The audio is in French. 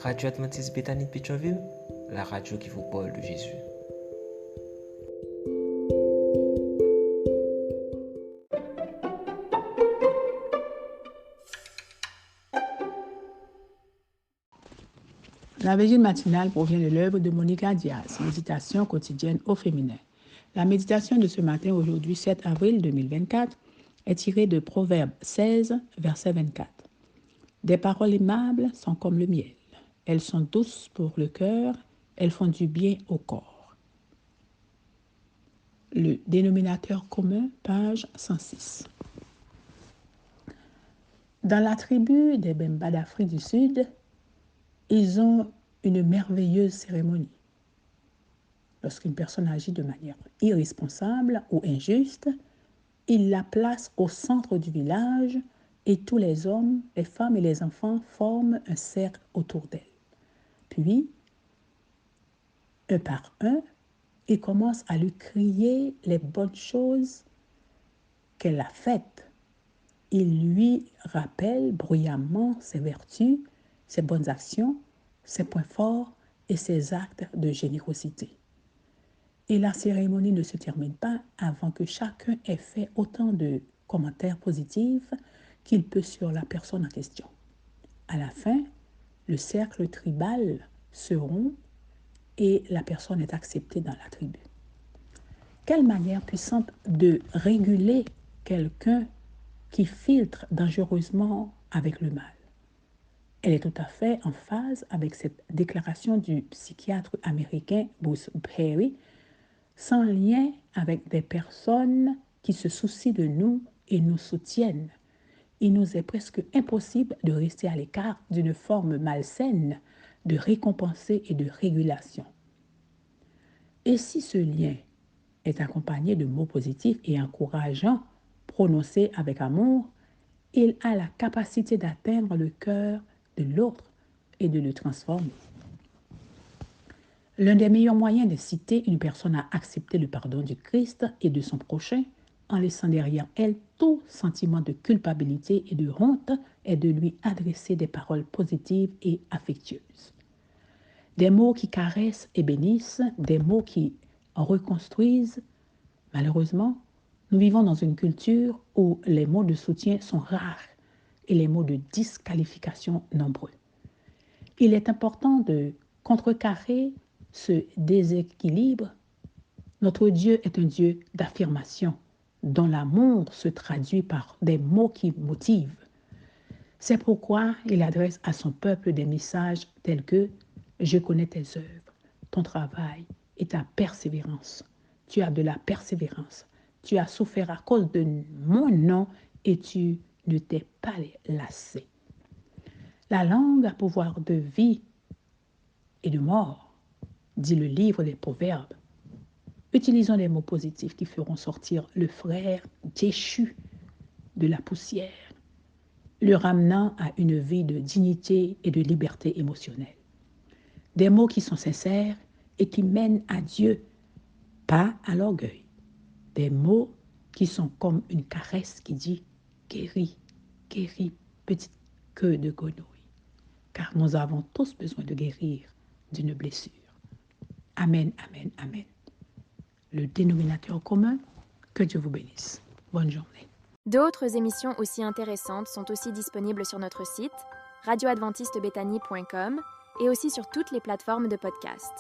Radio Adventiste Bethany de Pétionville, la radio qui vous parle de Jésus. La vigile matinale provient de l'œuvre de Monica Diaz, Méditation quotidienne au féminin. La méditation de ce matin, aujourd'hui 7 avril 2024, est tirée de Proverbe 16, verset 24. Des paroles aimables sont comme le miel. Elles sont douces pour le cœur, elles font du bien au corps. Le dénominateur commun, page 106. Dans la tribu des Bemba d'Afrique du Sud, ils ont une merveilleuse cérémonie. Lorsqu'une personne agit de manière irresponsable ou injuste, ils la placent au centre du village et tous les hommes, les femmes et les enfants forment un cercle autour d'elle. Puis, un par un, ils commencent à lui crier les bonnes choses qu'elle a faites. Ils lui rappellent bruyamment ses vertus, ses bonnes actions, ses points forts et ses actes de générosité. Et la cérémonie ne se termine pas avant que chacun ait fait autant de commentaires positifs qu'il peut sur la personne en question. À la fin, le cercle tribal se rompt et la personne est acceptée dans la tribu. Quelle manière puissante de réguler quelqu'un qui filtre dangereusement avec le mal. Elle est tout à fait en phase avec cette déclaration du psychiatre américain Bruce Perry, sans lien avec des personnes qui se soucient de nous et nous soutiennent. Il nous est presque impossible de rester à l'écart d'une forme malsaine de récompenser et de régulation. Et si ce lien est accompagné de mots positifs et encourageants, prononcés avec amour, il a la capacité d'atteindre le cœur de l'autre et de le transformer. L'un des meilleurs moyens d'inciter une personne à accepter le pardon du Christ et de son prochain, en laissant derrière elle tout sentiment de culpabilité et de honte, est de lui adresser des paroles positives et affectueuses. Des mots qui caressent et bénissent, des mots qui reconstruisent. Malheureusement, nous vivons dans une culture où les mots de soutien sont rares et les mots de disqualification nombreux. Il est important de contrecarrer ce déséquilibre. Notre Dieu est un Dieu d'affirmation, dont l'amour se traduit par des mots qui motivent. C'est pourquoi il adresse à son peuple des messages tels que « Je connais tes œuvres, ton travail et ta persévérance. Tu as de la persévérance. Tu as souffert à cause de mon nom et tu ne t'es pas lassé. » La langue a pouvoir de vie et de mort, dit le livre des Proverbes. Utilisons les mots positifs qui feront sortir le frère déchu de la poussière, le ramenant à une vie de dignité et de liberté émotionnelle. Des mots qui sont sincères et qui mènent à Dieu, pas à l'orgueil. Des mots qui sont comme une caresse qui dit « Guéris, guéris, petite queue de grenouille ». Car nous avons tous besoin de guérir d'une blessure. Amen, amen, amen. Le dénominateur commun, que Dieu vous bénisse. Bonne journée. D'autres émissions aussi intéressantes sont aussi disponibles sur notre site radioadventistebethany.com et aussi sur toutes les plateformes de podcast.